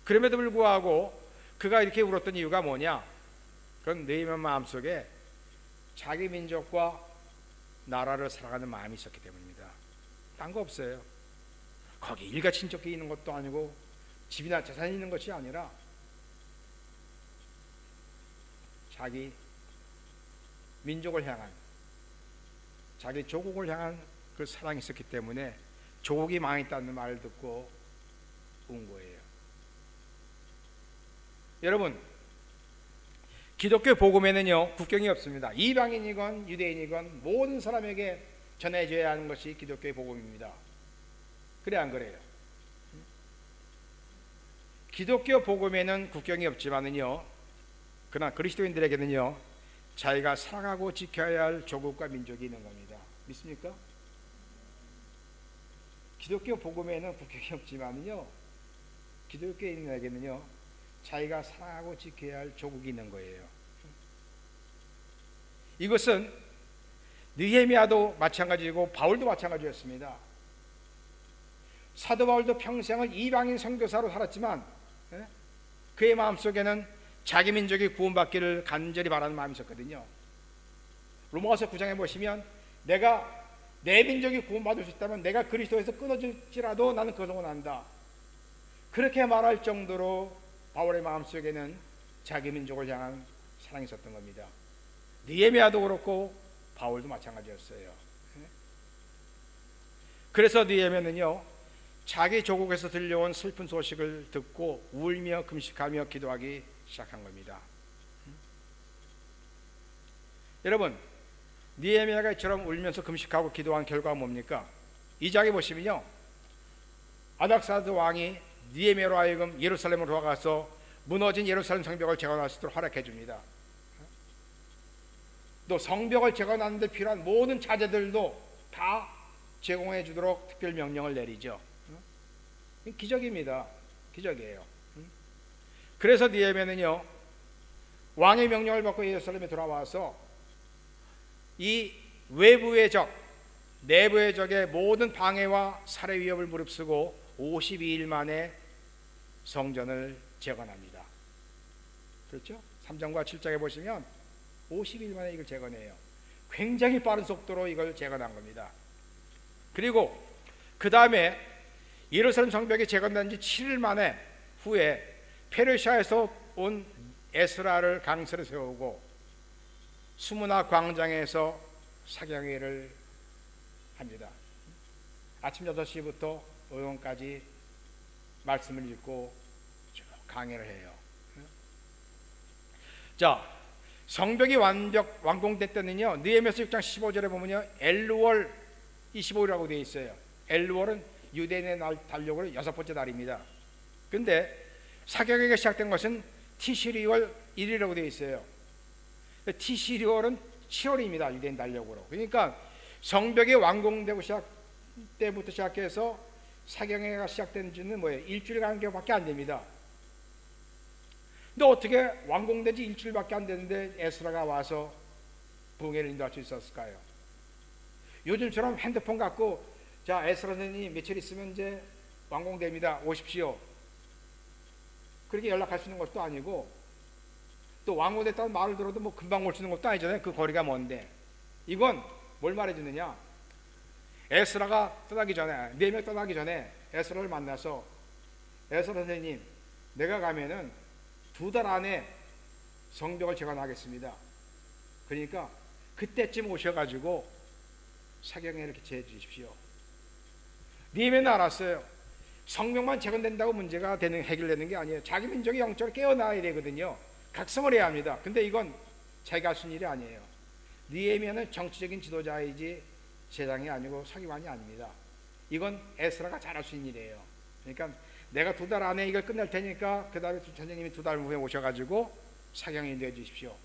그럼에도 불구하고 그가 이렇게 울었던 이유가 뭐냐? 그건 느헤미야 마음속에 자기 민족과 나라를 사랑하는 마음이 있었기 때문입니다. 딴 거 없어요. 거기 일가 친척이 있는 것도 아니고 집이나 재산이 있는 것이 아니라 자기 민족을 향한, 자기 조국을 향한 그 사랑이 있었기 때문에 조국이 망했다는 말을 듣고 운 거예요. 여러분, 기독교 복음에는요 국경이 없습니다. 이방인이건 유대인이건 모든 사람에게 전해져야 하는 것이 기독교의 복음입니다. 그래 안 그래요? 기독교 복음에는 국경이 없지만은요, 그러나 그리스도인들에게는요 자기가 사랑하고 지켜야 할 조국과 민족이 있는 겁니다. 믿습니까? 기독교 복음에는 국경이 없지만은요, 기독교인에게는요 자기가 사랑하고 지켜야 할 조국이 있는 거예요. 이것은 느헤미야도 마찬가지고 바울도 마찬가지였습니다. 사도 바울도 평생을 이방인 선교사로 살았지만 그의 마음속에는 자기 민족이 구원받기를 간절히 바라는 마음이 있었거든요. 로마서 9장에 보시면 내가 내 민족이 구원받을 수 있다면 내가 그리스도에서 끊어질지라도 나는 그것을 원한다. 그렇게 말할 정도로 바울의 마음속에는 자기 민족을 향한 사랑이 있었던 겁니다. 느헤미야도 그렇고 바울도 마찬가지였어요. 그래서 느헤미야는요, 자기 조국에서 들려온 슬픈 소식을 듣고 울며 금식하며 기도하기 시작한 겁니다. 여러분, 느헤미야가 이처럼 울면서 금식하고 기도한 결과가 뭡니까? 2장에 보시면요, 아닥사드 왕이 느헤미야로 하여금 예루살렘으로 돌아가서 무너진 예루살렘 성벽을 재건할 수 있도록 허락해 줍니다. 또 성벽을 재건하는 데 필요한 모든 자재들도 다 제공해 주도록 특별 명령을 내리죠. 기적입니다. 기적이에요. 그래서 느헤미야는요, 왕의 명령을 받고 예루살렘에 돌아와서 이 외부의 적, 내부의 적의 모든 방해와 살해 위협을 무릅쓰고 52일 만에 성전을 재건합니다. 그렇죠? 3장과 7장에 보시면 50일 만에 이걸 재건해요. 굉장히 빠른 속도로 이걸 재건한 겁니다. 그리고 그 다음에 예루살렘 성벽이 재건된 지 7일 만에 후에 페르시아에서 온 에스라를 강설에 세우고 수문화 광장에서 사경회를 합니다. 아침 6시부터 오전까지 말씀을 읽고 강해를 해요. 자, 성벽이 완공될 때는요, 느헤미야서 6장 15절에 보면요, 엘루월 25일이라고 되어 있어요. 엘루월은 유대인의 날 달력으로 6번째 날입니다. 근데 사경회가 시작된 것은 티시리월 1일이라고 되어 있어요. 티시리월은 7월입니다. 유대인 달력으로. 그러니까 성벽이 완공되고 때부터 시작해서 사경회가 시작된 지는 뭐예요? 일주일 간격밖에 안 됩니다. 근데 어떻게 완공된 지 일주일밖에 안 됐는데 에스라가 와서 부흥회를 인도할 수 있었을까요? 요즘처럼 핸드폰 갖고 자, 에스라 선생님 며칠 있으면 이제 완공됩니다. 오십시오. 그렇게 연락할 수 있는 것도 아니고, 또 완공됐다는 말을 들어도 뭐 금방 올 수 있는 것도 아니잖아요. 그 거리가 먼데. 이건 뭘 말해주느냐? 에스라가 떠나기 전에, 느헤미야 떠나기 전에 에스라를 만나서 에스라 선생님, 내가 가면은 2달 안에 성벽을 재건하겠습니다. 그러니까 그때쯤 오셔가지고 사경회를 개최해 주십시오. 느헤미야는 알았어요. 성벽만 재건된다고 문제가 해결되는 게 아니에요. 자기 민족이 영적으로 깨어나야 되거든요. 각성을 해야 합니다. 근데 이건 자기가 할 수 있는 일이 아니에요. 느헤미야는 정치적인 지도자이지 제장이 아니고 서기관이 아닙니다. 이건 에스라가 잘할 수 있는 일이에요. 그러니까 내가 2달 안에 이걸 끝낼 테니까 그 다음에 선생님이 2달 후에 오셔가지고 사경에 내주십시오.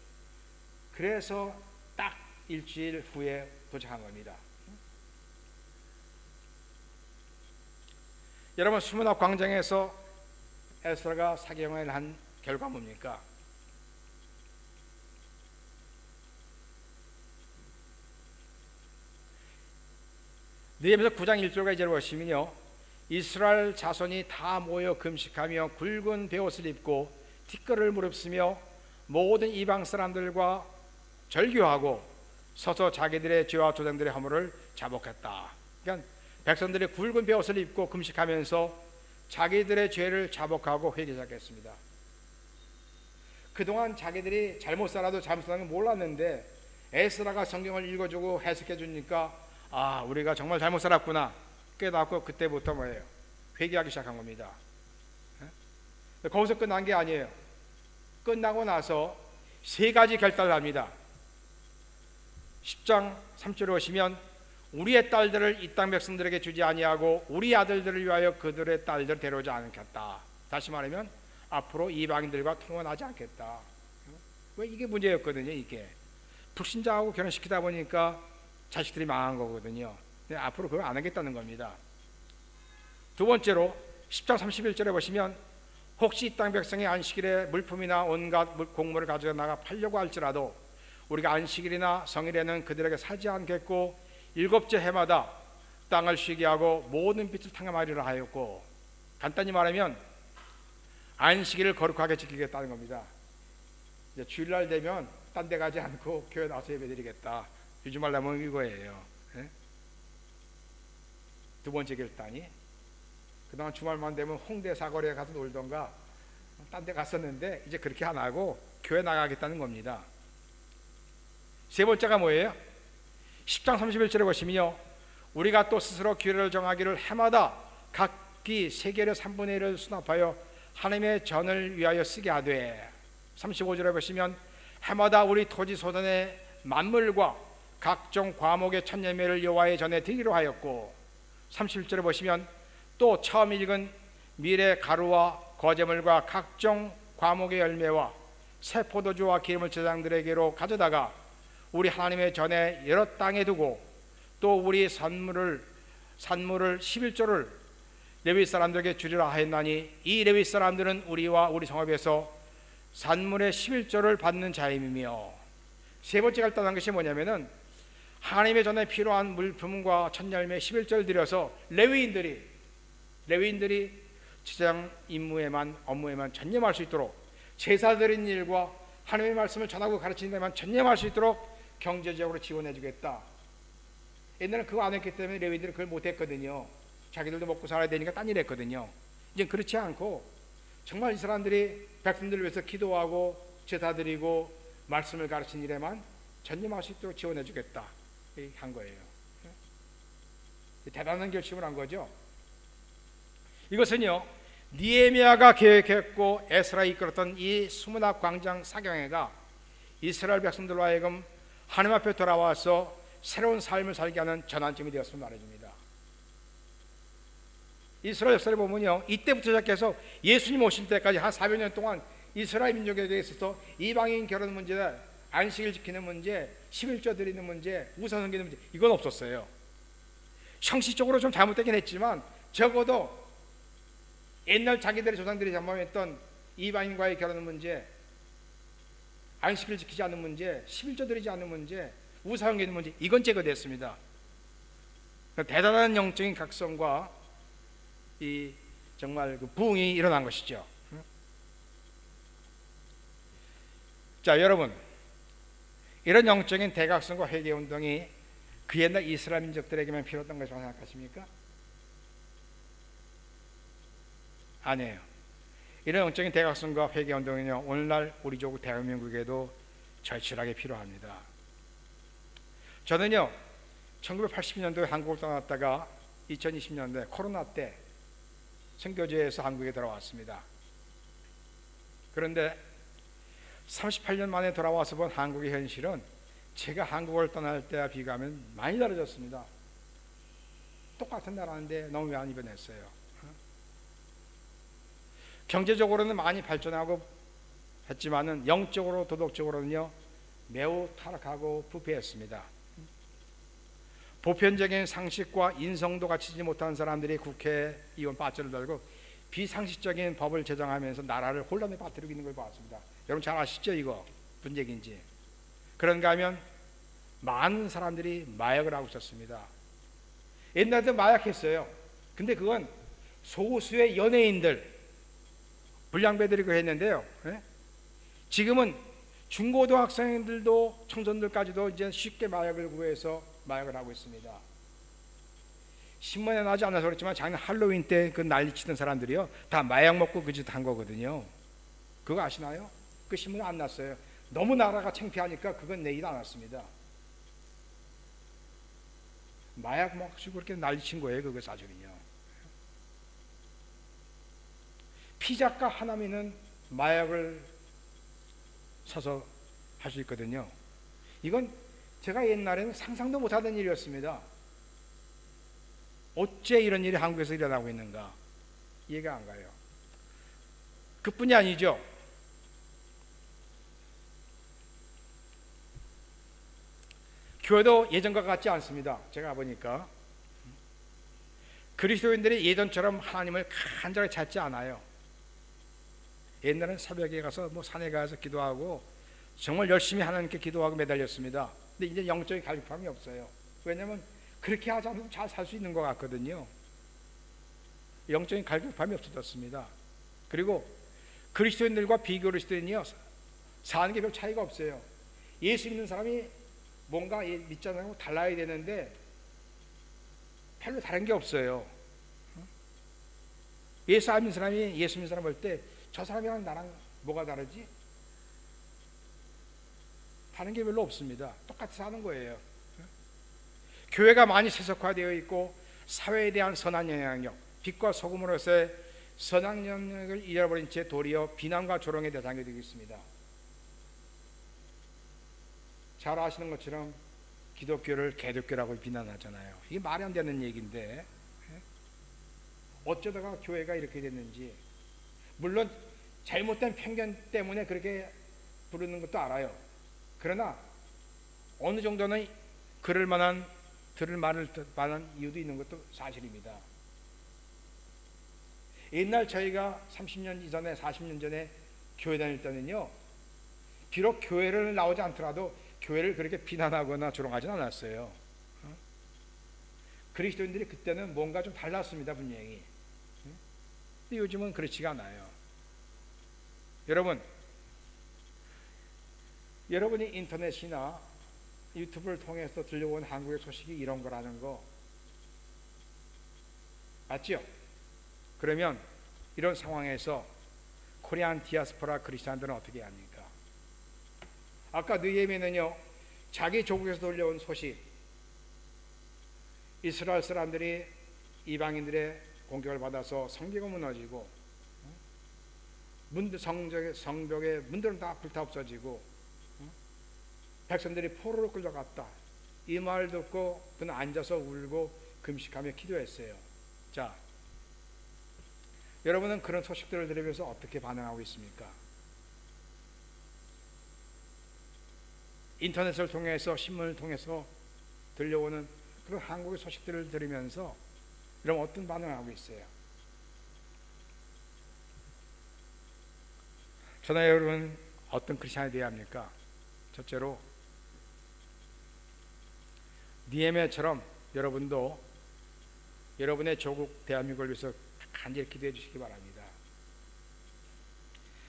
그래서 딱 일주일 후에 도착한 겁니다. 여러분, 수문화 광장에서 에스라가 사경을 한 결과 뭡니까? 느헤미야서 9장 1절과 2절을 보시면요, 이스라엘 자손이 다 모여 금식하며 굵은 베옷을 입고 티끌을 무릅쓰며 모든 이방 사람들과 절규하고 서서 자기들의 죄와 조상들의 허물을 자복했다. 그러니까 백성들이 굵은 베옷을 입고 금식하면서 자기들의 죄를 자복하고 회개 시작했습니다. 그동안 자기들이 잘못 살아도 잘못 사는 걸 몰랐는데 에스라가 성경을 읽어주고 해석해 주니까 아, 우리가 정말 잘못 살았구나 깨닫고 그때부터 뭐예요? 회개하기 시작한 겁니다. 거기서 끝난 게 아니에요. 끝나고 나서 3가지 결단을 합니다. 10장 3절에 오시면 우리의 딸들을 이 땅 백성들에게 주지 아니하고 우리 아들들을 위하여 그들의 딸들을 데려오지 않겠다. 다시 말하면 앞으로 이방인들과 통혼하지 않겠다. 왜 이게 문제였거든요. 이게 불신자하고 결혼시키다 보니까 자식들이 망한 거거든요. 근데 앞으로 그걸 안 하겠다는 겁니다. 두 번째로 10장 31절에 보시면 혹시 이 땅 백성이 안식일에 물품이나 온갖 곡물을 가져가 나가 팔려고 할지라도 우리가 안식일이나 성일에는 그들에게 사지 않겠고 7째 해마다 땅을 쉬게 하고 모든 빛을 탕감하리라 하였고, 간단히 말하면 안식일을 거룩하게 지키겠다는 겁니다. 이제 주일날 되면 딴 데 가지 않고 교회 나와서 예배드리겠다. 요즘 말하면 이거예요. 예? 두 번째 결단이. 그동안 주말만 되면 홍대 사거리에 가서 놀던가 딴 데 갔었는데 이제 그렇게 안 하고 교회 나가겠다는 겁니다. 세 번째가 뭐예요? 10장 31절에 보시면요, 우리가 또 스스로 규례를 정하기를 해마다 각기 세겔의 3분의 1을 수납하여 하나님의 전을 위하여 쓰게 하되, 35절에 보시면 해마다 우리 토지 소산의 만물과 각종 과목의 첫 열매를 여호와의 전에 드리기로 하였고, 31절에 보시면 또 처음 익은 밀의 가루와 거제물과 각종 과목의 열매와 새 포도주와 기름을 제장들에게로 가져다가 우리 하나님의 전에 여러 땅에 두고, 또 우리 산물을 11조를 레위 사람들에게 주리라 하였나니, 이 레위 사람들은 우리와 우리 성읍에서 산물의 11조를 받는 자임이며, 세 번째 결단한 것이 뭐냐면은 하나님의 전에 필요한 물품과 첫 열매 11조를 들여서 레위인들이 제장 업무에만 전념할 수 있도록, 제사 드리는 일과 하나님의 말씀을 전하고 가르치는 데만 전념할 수 있도록 경제적으로 지원해 주겠다. 옛날에는 그거 안 했기 때문에 레위인들은 그걸 못 했거든요. 자기들도 먹고 살아야 되니까 딴 일 했거든요. 이제 그렇지 않고 정말 이 사람들이 백성들을 위해서 기도하고 제사 드리고 말씀을 가르치는 일에만 전념할 수 있도록 지원해 주겠다 한 거예요. 대단한 결심을 한 거죠. 이것은요, 느헤미야가 계획했고 에스라 이끌었던 이 수문학 광장 사경회가 이스라엘 백성들로 하여금 하나님 앞에 돌아와서 새로운 삶을 살게 하는 전환점이 되었음을 말해줍니다. 이스라엘 역사를 보면요, 이때부터 시작해서 예수님 오실 때까지 한 400년 동안 이스라엘 민족에게 있어서 이방인 결혼 문제, 안식일 지키는 문제, 11조 드리는 문제, 우상 섬기는 문제, 이건 없었어요. 형식적으로 좀 잘못되긴 했지만 적어도 옛날 자기들의 조상들이 잠범했던 이방인과의 결혼 문제, 안식일 지키지 않는 문제, 11조 드리지 않는 문제, 우상 섬기는 문제, 이건 제거됐습니다. 대단한 영적인 각성과 이 정말 그 부흥이 일어난 것이죠. 자, 여러분, 이런 영적인 대각성과 회개 운동이 그 옛날 이스라엘 민족들에게만 필요했던 것이라고 생각하십니까? 아니에요. 이런 영적인 대각성과 회개 운동은요, 오늘날 우리 조국 대한민국에도 절실하게 필요합니다. 저는요, 1980년도에 한국을 떠났다가 2020년도에 코로나 때 선교제에서 한국에 돌아왔습니다. 그런데 38년 만에 돌아와서 본 한국의 현실은 제가 한국을 떠날 때와 비교하면 많이 다르졌습니다. 똑같은 나라인데 너무 많이 변했어요. 경제적으로는 많이 발전하고 했지만은 영적으로 도덕적으로는요 매우 타락하고 부패했습니다. 보편적인 상식과 인성도 갖추지 못한 사람들이 국회의원 빠트를 달고 비상식적인 법을 제정하면서 나라를 혼란에 빠뜨리고 있는 걸 봤습니다. 여러분 잘 아시죠? 이거 무슨 얘기인지. 그런가 하면 많은 사람들이 마약을 하고 있었습니다. 옛날에도 마약했어요. 근데 그건 소수의 연예인들, 불량배들이 그 했는데요. 지금은 중고등학생들도 청소년들까지도 이제 쉽게 마약을 구해서 마약을 하고 있습니다. 신문에 나지 않아서 그렇지만 작년 할로윈 때 그 난리치던 사람들이요 다 마약 먹고 그 짓 한 거거든요. 그거 아시나요? 그 신문에 안 났어요. 너무 나라가 창피하니까 그건 내일 안 왔습니다. 마약 먹고 그렇게 난리친 거예요. 그거 사실은요. 피자가 하나면은 마약을 사서 할 수 있거든요. 이건 제가 옛날에는 상상도 못하던 일이었습니다. 어째 이런 일이 한국에서 일어나고 있는가 이해가 안 가요. 그뿐이 아니죠. 교회도 예전과 같지 않습니다. 제가 보니까 그리스도인들이 예전처럼 하나님을 간절히 찾지 않아요. 옛날엔 새벽에 가서 산에 가서 기도하고 정말 열심히 하나님께 기도하고 매달렸습니다. 근데 이제 영적인 갈급함이 없어요. 왜냐하면 그렇게 하지 않아도 잘 살 수 있는 것 같거든요. 영적인 갈급함이 없어졌습니다. 그리고 그리스도인들과 비그리스도인이요 사는 게 별 차이가 없어요. 예수 믿는 사람이 뭔가 믿지 않는 사람하고 달라야 되는데 별로 다른 게 없어요. 예수 안 믿는 사람이 예수 믿는 사람 볼 때 저 사람이랑 나랑 뭐가 다르지? 다른 게 별로 없습니다. 똑같이 사는 거예요. 교회가 많이 세속화되어 있고 사회에 대한 선한 영향력, 빛과 소금으로서의 선한 영향력을 잃어버린 채 도리어 비난과 조롱의 대상이 되고 있습니다. 잘 아시는 것처럼 기독교를 개독교라고 비난하잖아요. 이게 말이 안 되는 얘기인데 어쩌다가 교회가 이렇게 됐는지, 물론 잘못된 편견 때문에 그렇게 부르는 것도 알아요. 그러나 어느 정도는 들을 만한 이유도 있는 것도 사실입니다. 옛날 저희가 30년 이전에 40년 전에 교회 다닐 때는요, 비록 교회를 나오지 않더라도 교회를 그렇게 비난하거나 조롱하진 않았어요. 그리스도인들이 그때는 뭔가 좀 달랐습니다, 분명히. 근데 요즘은 그렇지가 않아요. 여러분이 인터넷이나 유튜브를 통해서 들려온 한국의 소식이 이런 거라는 거 맞죠? 그러면 이런 상황에서 코리안 디아스포라 크리스찬들은 어떻게 합니까? 아까 느헤미야는요, 자기 조국에서 들려온 소식, 이스라엘 사람들이 이방인들의 공격을 받아서 성벽이 무너지고 성벽의 문들은 다 불타 없어지고 백성들이 포로로 끌려갔다, 이 말 듣고 그는 앉아서 울고 금식하며 기도했어요. 자, 여러분은 그런 소식들을 들으면서 어떻게 반응하고 있습니까? 인터넷을 통해서, 신문을 통해서 들려오는 그런 한국의 소식들을 들으면서 여러분 어떤 반응을 하고 있어요? 저나 여러분 어떤 크리스찬이 되어야 합니까? 첫째로 느헤미야처럼 여러분도 여러분의 조국 대한민국을 위해서 간절히 기도해 주시기 바랍니다.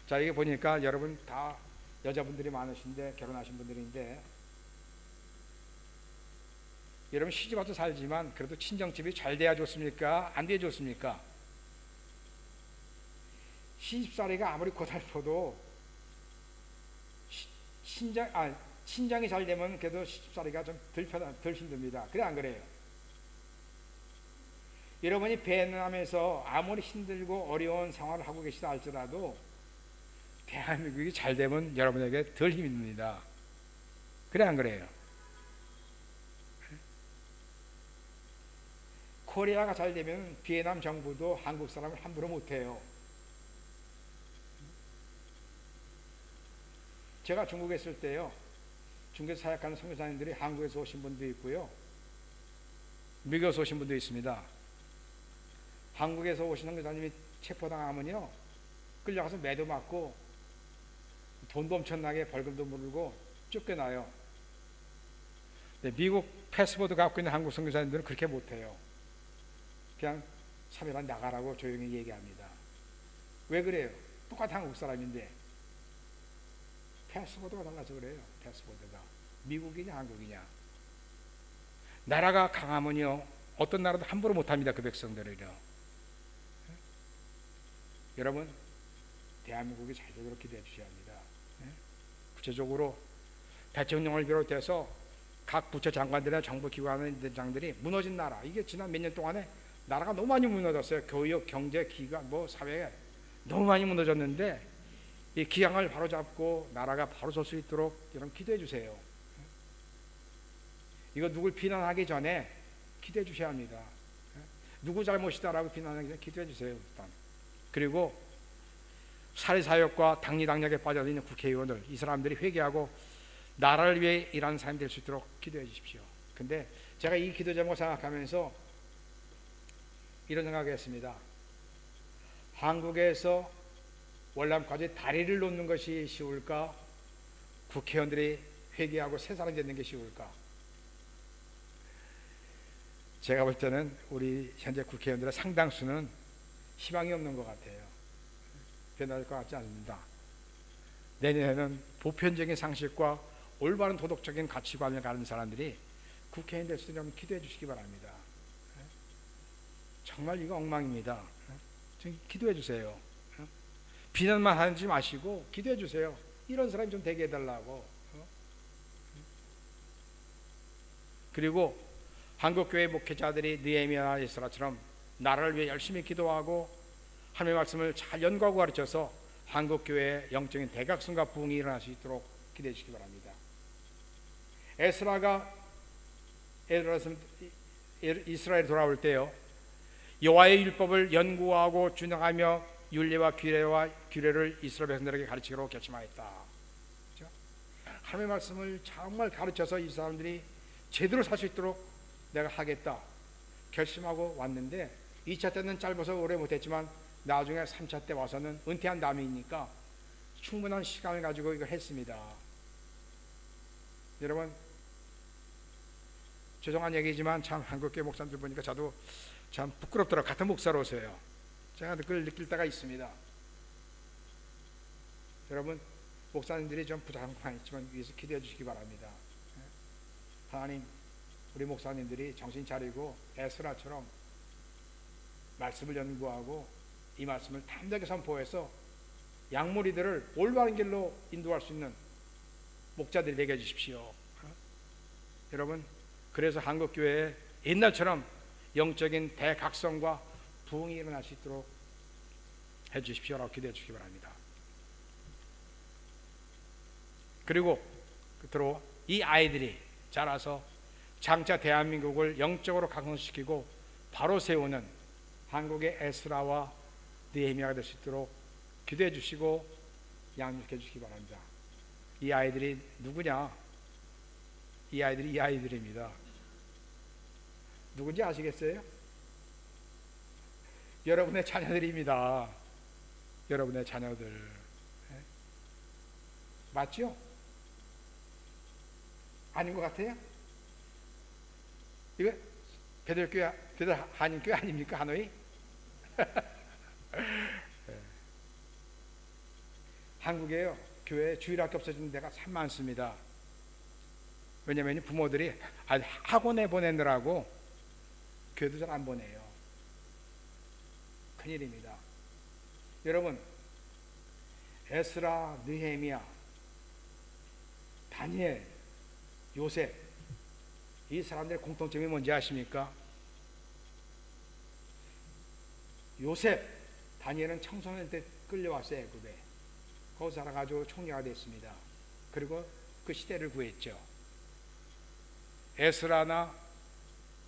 자, 이게 보니까 여러분 다 여자분들이 많으신데, 결혼하신 분들인데, 여러분 시집와서 살지만 그래도 친정집이 잘 돼야 좋습니까? 안 돼야 좋습니까? 시집살이가 아무리 고달퍼도 친정이 잘 되면 그래도 시집살이가 좀 덜 힘듭니다. 그래 안 그래요? 여러분이 베트남에서 아무리 힘들고 어려운 생활을 하고 계시다 할지라도 대한민국이 잘 되면 여러분에게 덜 힘이 듭니다. 그래 안 그래요? 코리아가 잘 되면 베트남 정부도 한국 사람을 함부로 못해요. 제가 중국에 있을 때요, 중국에서 사역하는 선교사님들이 한국에서 오신 분도 있고요, 미국에서 오신 분도 있습니다. 한국에서 오신 선교사님이 체포당하면요, 끌려가서 매도 맞고 돈도 엄청나게 벌금도 물고 쫓겨나요. 미국 패스포드 갖고 있는 한국 선교사님들은 그렇게 못해요. 그냥 차별한 나가라고 조용히 얘기합니다. 왜 그래요? 똑같은 한국 사람인데 패스포드가 달라서 그래요. 패스포드가 미국이냐 한국이냐. 나라가 강하면요, 어떤 나라도 함부로 못합니다. 그 백성들을요. 여러분, 대한민국이 잘 되도록 기도해 주셔야 합니다. 구체적으로 대통령을 비롯해서 각 부처 장관들이나 정부 기관장들이 무너진 나라, 이게 지난 몇 년 동안에 나라가 너무 많이 무너졌어요. 교육, 경제, 기관, 사회에 너무 많이 무너졌는데 이 기강을 바로 잡고 나라가 바로 설 수 있도록 여러분 기도해 주세요. 이거 누굴 비난하기 전에 기도해 주셔야 합니다. 누구 잘못이다라고 비난하기 전에 기도해 주세요. 일단. 그리고 사회사역과 당리당략에 빠져있는 국회의원들, 이 사람들이 회개하고 나라를 위해 일하는 사람이 될 수 있도록 기도해 주십시오. 근데 제가 이 기도 제목을 생각하면서 이런 생각했습니다. 한국에서 월남까지 다리를 놓는 것이 쉬울까? 국회의원들이 회개하고 새 사람 되는 게 쉬울까? 제가 볼 때는 우리 현재 국회의원들의 상당수는 희망이 없는 것 같아요. 변할 것 같지 않습니다. 내년에는 보편적인 상식과 올바른 도덕적인 가치관을 가진 사람들이 국회의원 될 수 있도록 기도해 주시기 바랍니다. 정말 이거 엉망입니다. 좀 기도해 주세요. 비난만 하지 마시고 기도해 주세요. 이런 사람이 좀 되게 해달라고. 그리고 한국교회 목회자들이 느헤미야나 에스라처럼 나라를 위해 열심히 기도하고 하나님의 말씀을 잘 연구하고 가르쳐서 한국교회의 영적인 대각성과 부흥이 일어날 수 있도록 기도해 주시기 바랍니다. 에스라가 이스라엘 돌아올 때요, 여호와의 율법을 연구하고 준행하며 율례와 규례를 이스라엘 백성들에게 가르치기로 결심하였다. 그렇죠? 하나님의 말씀을 정말 가르쳐서 이 사람들이 제대로 살 수 있도록 내가 하겠다 결심하고 왔는데 2차 때는 짧아서 오래 못했지만 나중에 3차 때 와서는 은퇴한 다음이니까 충분한 시간을 가지고 이걸 했습니다. 여러분, 죄송한 얘기지만 참 한국교회 목사님들 보니까 저도 참 부끄럽더라고요. 같은 목사로서요. 제가 그걸 느낄 때가 있습니다. 여러분, 목사님들이 좀 부담감 있지만 위해서 기도해 주시기 바랍니다. 하나님, 우리 목사님들이 정신 차리고 에스라처럼 말씀을 연구하고 이 말씀을 담대하게 선포해서 양무리들을 올바른 길로 인도할 수 있는 목자들이 되게 해주십시오. 여러분, 그래서 한국교회에 옛날처럼 영적인 대각성과 부흥이 일어날 수 있도록 해주십시오라고 기도해 주시기 바랍니다. 그리고 끝으로 이 아이들이 자라서 장차 대한민국을 영적으로 각성시키고 바로 세우는 한국의 에스라와 느헤미야가 될 수 있도록 기도해 주시고 양육해 주시기 바랍니다. 이 아이들이 누구냐? 이 아이들이 이 아이들입니다. 누군지 아시겠어요? 여러분의 자녀들입니다. 여러분의 자녀들. 맞죠? 아닌 것 같아요? 이거 베들교회, 베들 한인교회 아닙니까? 하노이? 한국에요, 교회에 주일학교 없어지는 데가 참 많습니다. 왜냐면 부모들이 학원에 보내느라고 교회도 잘 안 보내요. 큰일입니다. 여러분, 에스라, 느헤미야, 다니엘, 요셉, 이 사람들의 공통점이 뭔지 아십니까? 요셉, 다니엘은 청소년 때 끌려왔어요. 애굽에. 거기서 살아가지고 총리가 됐습니다. 그리고 그 시대를 구했죠. 에스라나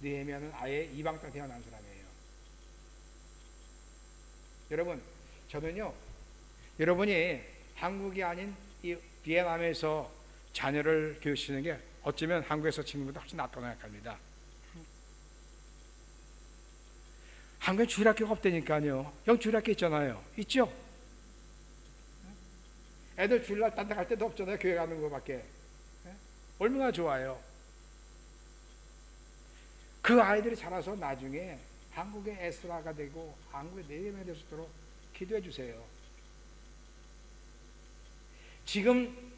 느헤미야는 아예 이방 땅 태어난 사람이에요. 여러분, 저는요, 여러분이 한국이 아닌 이 비엔남에서 자녀를 교육시키는 게 어쩌면 한국에서 친구보다 훨씬 낫다고 생각합니다. 한국에 주일학교가 없다니까요. 여기 주일학교 있잖아요. 있죠? 애들 주일날 딴 데 갈 때도 없잖아요. 교회 가는 거밖에. 얼마나 좋아요. 그 아이들이 자라서 나중에 한국의 에스라가 되고 한국의 느헤미야가 될 수 있도록 기도해 주세요. 지금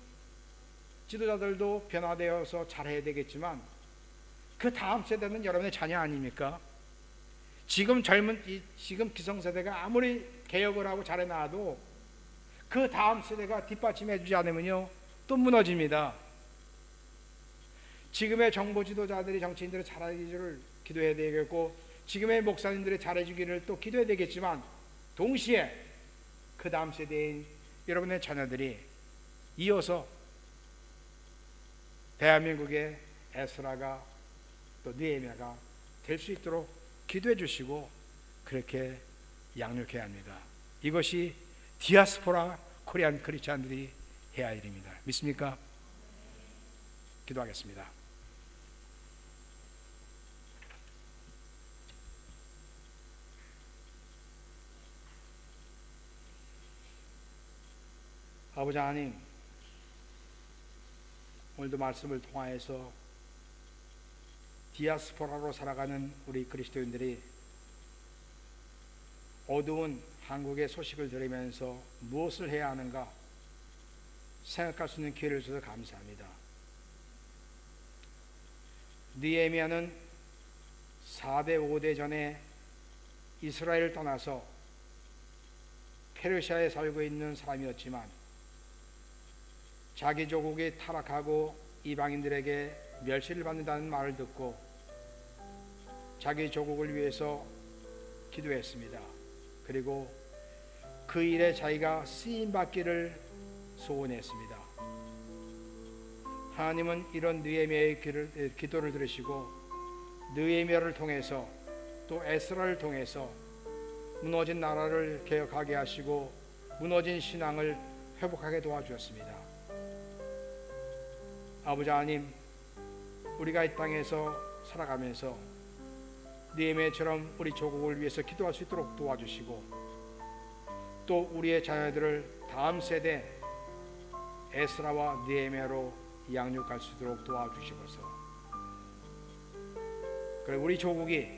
지도자들도 변화되어서 잘해야 되겠지만 그 다음 세대는 여러분의 자녀 아닙니까? 지금 지금 기성세대가 아무리 개혁을 하고 잘해놔도 그 다음 세대가 뒷받침해 주지 않으면요, 또 무너집니다. 지금의 정보 지도자들이 정치인들이 잘해주기를 기도해야 되겠고, 지금의 목사님들이 잘해주기를 또 기도해야 되겠지만, 동시에 그 다음 세대인 여러분의 자녀들이 이어서 대한민국의 에스라가 또 느헤미야가 될 수 있도록 기도해 주시고 그렇게 양육해야 합니다. 이것이 디아스포라 코리안 크리스찬들이 해야 할 일입니다. 믿습니까? 기도하겠습니다. 아버지 하나님, 오늘도 말씀을 통하여서 디아스포라로 살아가는 우리 그리스도인들이 어두운 한국의 소식을 들으면서 무엇을 해야 하는가, 생각할 수 있는 기회를 주셔서 감사합니다. 느헤미야는 4대 5대 전에 이스라엘을 떠나서 페르시아에 살고 있는 사람이었지만 자기 조국이 타락하고 이방인들에게 멸시를 받는다는 말을 듣고 자기 조국을 위해서 기도했습니다. 그리고 그 일에 자기가 쓰임받기를 소원했습니다. 하나님은 이런 느헤미야의 기도를 들으시고 느헤미야를 통해서 또 에스라를 통해서 무너진 나라를 개혁하게 하시고 무너진 신앙을 회복하게 도와주셨습니다. 아버지 하나님, 우리가 이 땅에서 살아가면서 느헤미야처럼 우리 조국을 위해서 기도할 수 있도록 도와주시고 또 우리의 자녀들을 다음 세대 에스라와 느헤미야로 양육할 수 있도록 도와주시고서 그리고 우리 조국이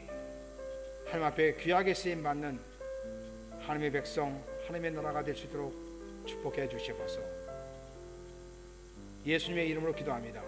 하나님 앞에 귀하게 쓰임받는 하나님의 백성, 하나님의 나라가 될 수 있도록 축복해 주시옵소서. 예수님의 이름으로 기도합니다.